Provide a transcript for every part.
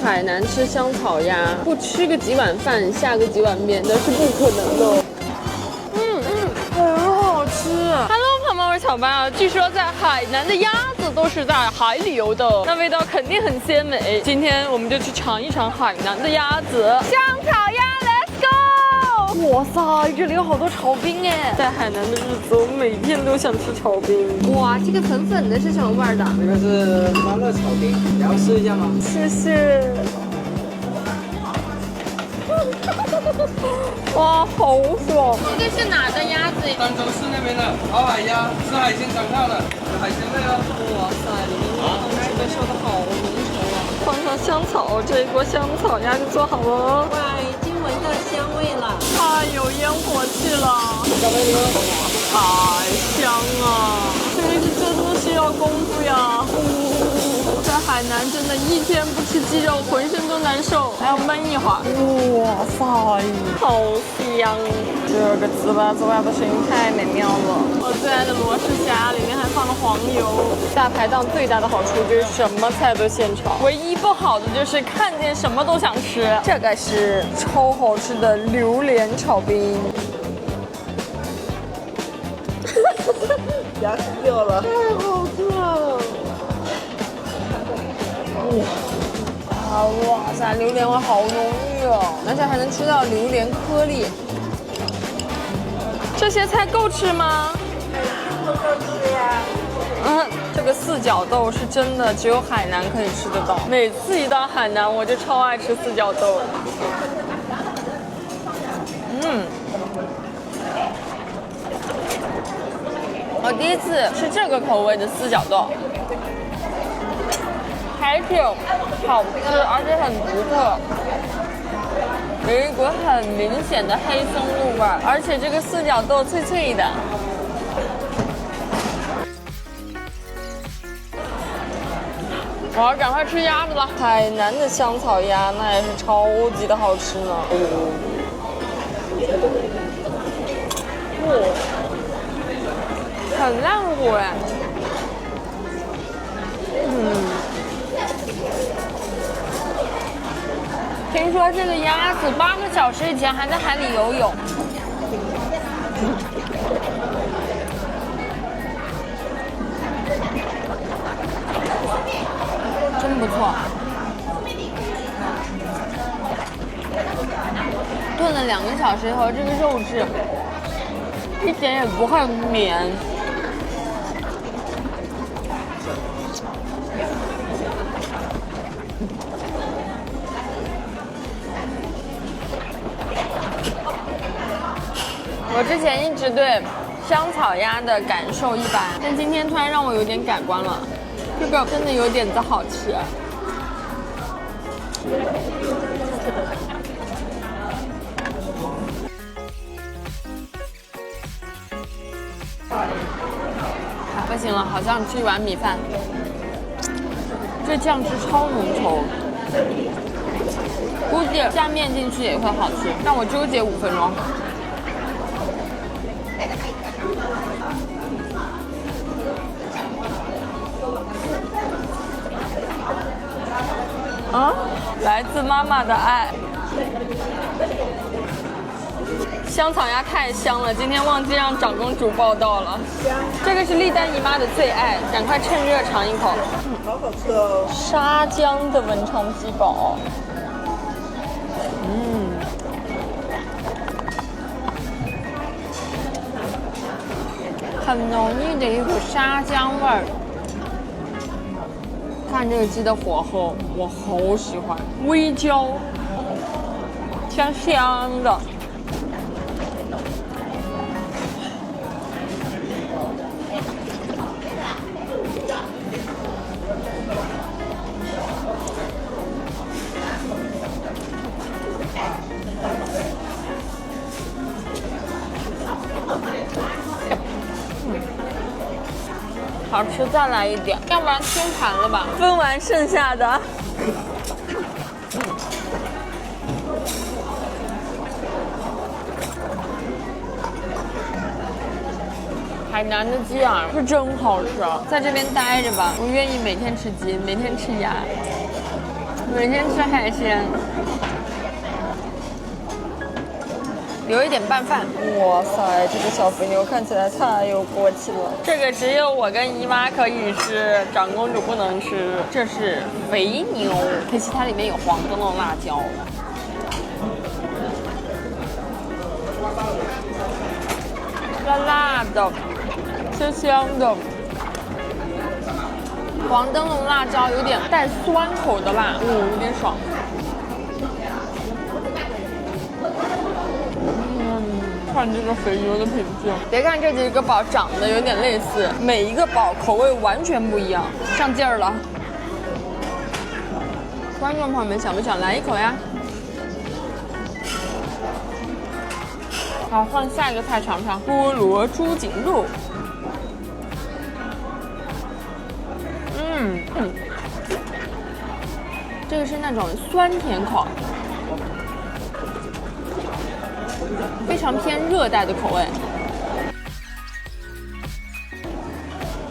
海南吃香草鸭，不吃个几碗饭，下个几碗面，那是不可能的。很好吃。Hello， 朋友们，我是小白啊。据说在海南的鸭子都是在海里游的，那味道肯定很鲜美。今天我们就去尝一尝海南的鸭子，香草鸭 ，Let's go！ 哇塞，这里有好多炒冰哎！在海南的日子，我每天都想吃炒冰。哇，这个粉粉的是什么味儿的？这个是麻辣炒冰，你要试一下吗？谢谢。哇，好爽！这个是哪的鸭子？儋州市那边的烤海鸭，吃海鲜长大的，有海鲜味哦。哇塞，里面的汤汁都烧得好浓稠啊！放上香草，这一锅香草鸭就做好了。哇，已经闻到香味了，太有烟火气了！太香啊！这个真的是要功夫呀！在海南真的一天不吃鸡肉，浑身都难受，还要焖一会儿。哇塞，好香！这个滋吧滋吧的声音太美妙了。我最爱的罗氏虾，里面还放了黄油。大排档最大的好处就是什么菜都现炒，唯一不好的就是看见什么都想吃。这个是超好吃的榴莲炒冰。牙齿掉了，太好吃了！哇塞，榴莲味好浓郁哦，而且还能吃到榴莲颗粒。这些菜够吃吗？不够吃呀。这个四角豆是真的只有海南可以吃得到。每次一到海南，我就超爱吃四角豆。我第一次吃这个口味的四角豆，还挺好吃，而且很独特，有一股很明显的黑松露味儿，而且这个四角豆脆脆的。我要赶快吃鸭子了。海南的香草鸭那也是超级的好吃呢。很烂糊哎。听说这个鸭子8个小时以前还在海里游泳。真不错。炖了2个小时以后，这个肉质一点也不会绵。我之前一直对香草鸭的感受一般，但今天突然让我有点改观了，这个真的有点子好吃。不行了，好想吃一碗米饭。这酱汁超浓稠，估计加面进去也会好吃，让我纠结5分钟。来自妈妈的爱。香草鸭太香了，今天忘记让长公主报道了。这个是丽丹姨妈的最爱，赶快趁热尝一口。好好吃哦。沙姜的文昌鸡煲，很浓郁的一股沙姜味儿。看这个鸡的火候，我好喜欢，微焦，香香的。好吃，再来一点，要不然拼盘了吧？分完剩下的。海南的鸡啊是真好吃，在这边待着吧，我愿意每天吃鸡，每天吃鸭。每天吃海鲜，留一点拌饭。哇塞，这个小肥牛看起来太有锅气了。这个只有我跟姨妈可以吃，长公主不能吃。这是肥牛，可惜它里面有黄灯笼辣椒。辣辣的，香香的。黄灯笼辣椒有点带酸口的辣，有点爽。看这个肥牛的品质，别看这几个堡长得有点类似，每一个堡口味完全不一样，上劲儿了。观众朋友们，想不想来一口呀？好，换下一个菜尝尝，菠萝猪颈肉。这个是那种酸甜口，非常偏热带的口味。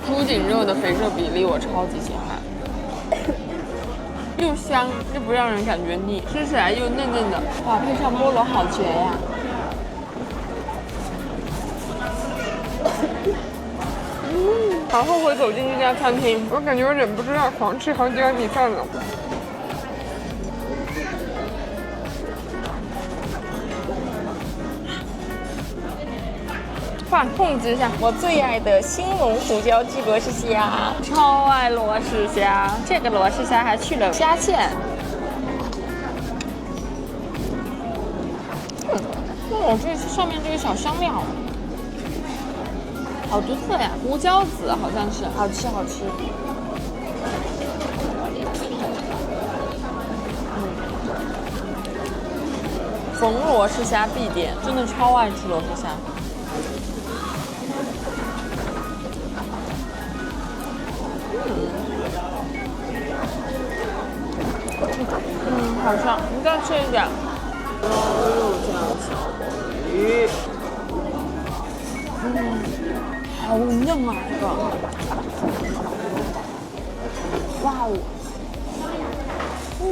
猪颈肉的肥瘦比例我超级喜欢，又香又不让人感觉腻，吃起来又嫩嫩的，哇，配上菠萝好绝呀！好后悔走进这家餐厅，我感觉我忍不住要狂吃好几碗米饭了。饭控制一下，我最爱的兴隆胡椒鸡罗氏虾，超爱罗氏虾，这个罗氏虾还去了虾线。这上面这个小香料。好独特呀，胡椒籽好像是，好吃好吃。逢罗氏虾必点，真的超爱吃罗氏虾。好香，你再吃一点。肉酱小黄鱼。好嫩啊，这个！哇哦！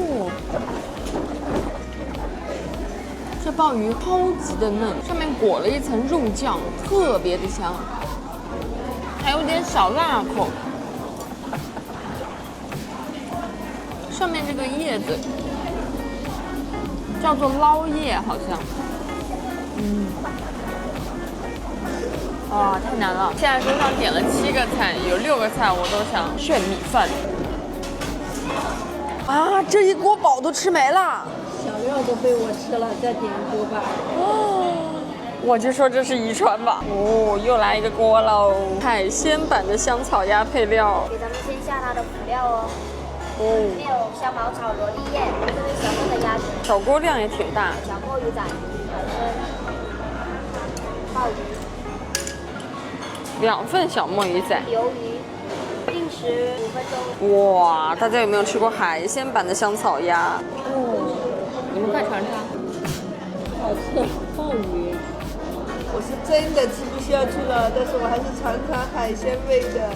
这鲍鱼超级的嫩，上面裹了一层肉酱，特别的香，还有点小辣口。上面这个叶子叫做捞叶，好像。哇，太难了！现在桌上点了7个菜，有6个菜我都想炫米饭。啊，这一锅饱都吃没了。小料都被我吃了，再点一锅吧。哦，我就说这是遗传吧。哦，又来一个锅喽！海鲜版的香草鸭配料。给咱们先下它的辅料哦。哦，里面有香茅草、罗勒叶，这是小份的鸭子，小锅量也挺大。小墨鱼仔、海参、鲍鱼。2份小墨鱼仔，鱿鱼，定时5分钟。哇，大家有没有吃过海鲜版的香草鸭？你们快尝尝。好吃，鲍鱼。我是真的吃不下去了，但是我还是尝尝海鲜味的。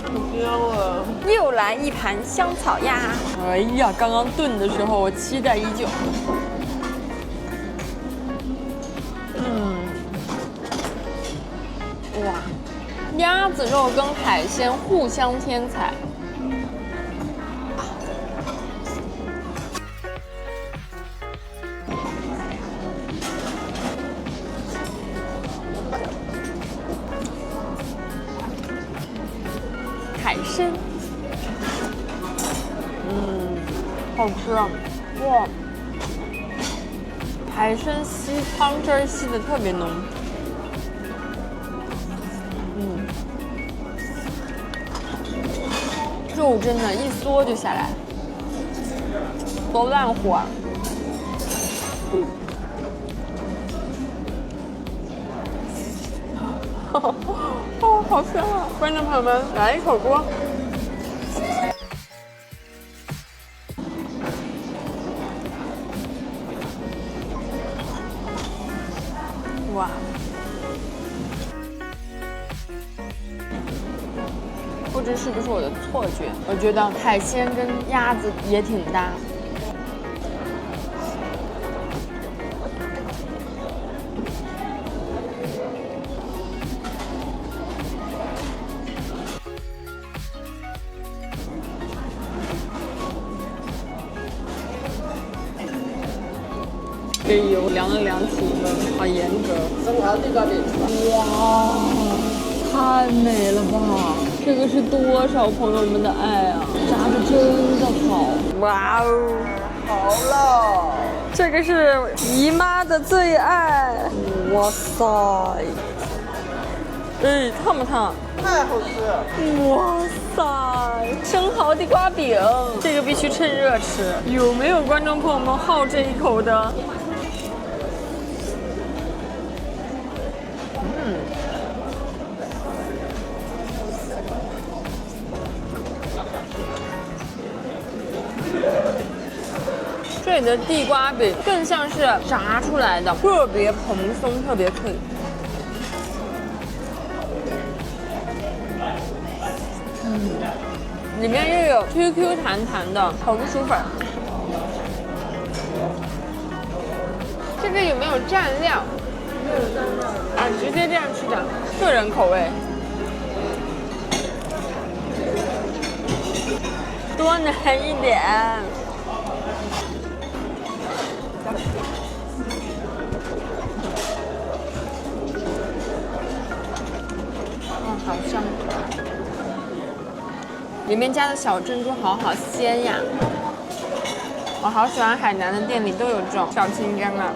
好香啊！又来一盘香草鸭。哎呀，刚刚炖的时候我期待已久。哇，鸭子肉跟海鲜互相添彩。海参，好吃啊！哇，海参吸汤汁儿吸的特别浓。肉真的一嗦就下来，多烂乎啊！哦，好香啊！观众朋友们，来一口锅。哇！不只是不是我的错觉？我觉得海鲜跟鸭子也挺搭。这油量了量体温，好严格。哇，太美了吧！这个是多少朋友们的爱啊！炸的真的好，哇哦，好了，这个是姨妈的最爱。哇塞！哎，烫不烫？太好吃了。哇塞，生蚝地瓜饼，这个必须趁热吃。有没有观众朋友们好这一口的？这里的地瓜饼更像是炸出来的，特别蓬松，特别 Q。里面又有 QQ 弹弹的红薯粉。这个有没有蘸料？没有蘸料啊，直接这样吃的，个人口味。多难一点。好香！里面加的小珍珠好鲜呀！我好喜欢海南的店里都有这种小清真啊。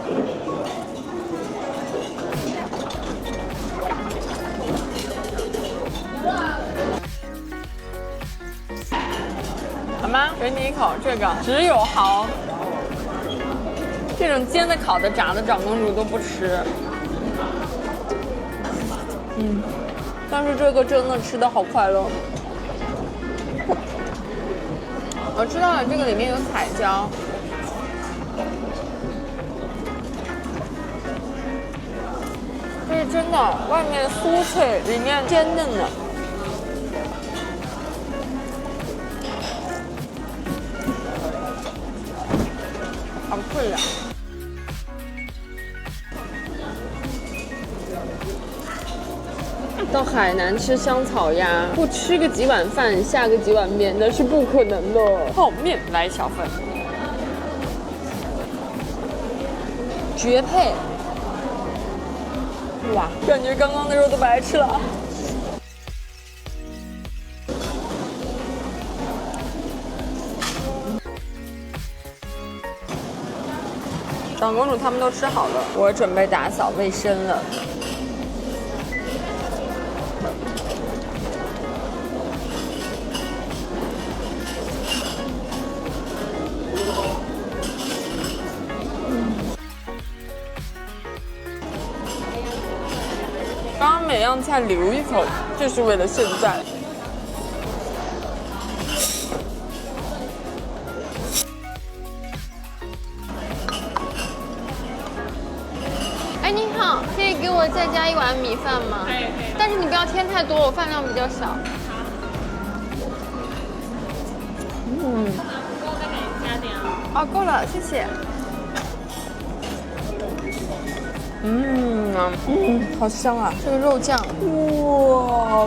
好吗？给你一口，这个只有蚝。这种煎的、烤的、炸的长公主都不吃。但是这个真的吃的好快乐。我知道了，这个里面有彩椒。这是真的，外面酥脆，里面鲜嫩的。好脆呀！到海南吃香草鸭，不吃个几碗饭，下个几碗面，那是不可能的。泡面来一小份，绝配！哇，感觉刚刚的肉都白吃了。长公主他们都吃好了，我准备打扫卫生了。刚刚每样菜留一口，就是为了现在。哎，你好，可以给我再加一碗米饭吗？可以。但是你不要添太多，我饭量比较小。够再给你加点啊。哦，够了，谢谢。好香啊！这个肉酱，哇哦！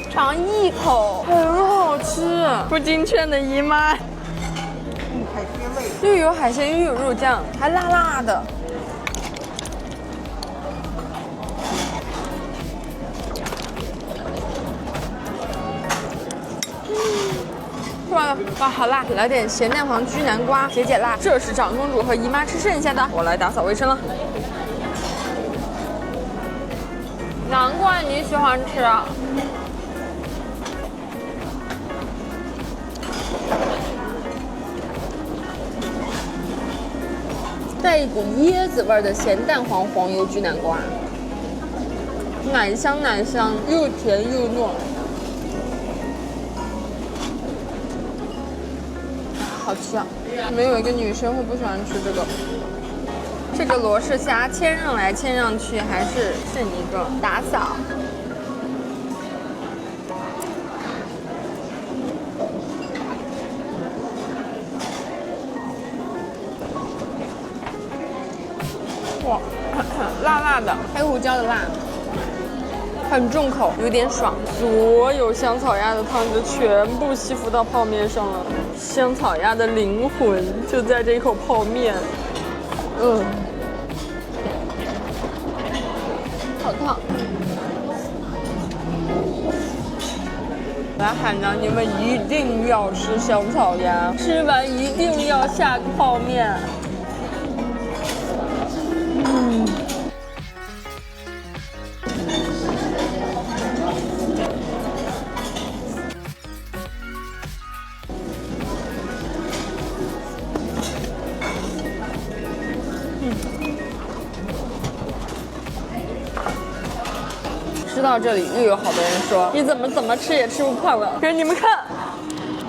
尝一口，很好吃。不精劝的姨妈。海鲜味。又有海鲜，又有肉酱，还辣辣的。完了，哇，好辣！来点咸蛋黄焗南瓜，解解辣。这是长公主和姨妈吃剩下的，我来打扫卫生了。难怪你喜欢吃啊！带一股椰子味的咸蛋黄黄油焗南瓜，奶香奶香，又甜又糯。好吃啊！没有一个女生会不喜欢吃这个。这个罗氏虾谦让来谦让去，还是剩一个打扫。哇，辣辣的，黑胡椒的辣，很重口，有点爽。所有香草鸭的汤汁全部吸附到泡面上了，香草鸭的灵魂就在这口泡面。好烫！来海南，你们一定要吃香草鸭，吃完一定要下个泡面。吃到这里，又有好多人说你怎么吃也吃不胖了。可是你们看，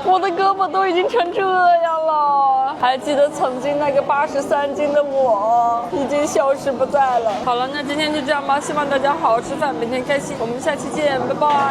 我的胳膊都已经成这样了。还记得曾经那个83斤的我，已经消失不在了。好了，那今天就这样吧，希望大家好好吃饭，每天开心。我们下期见，拜拜。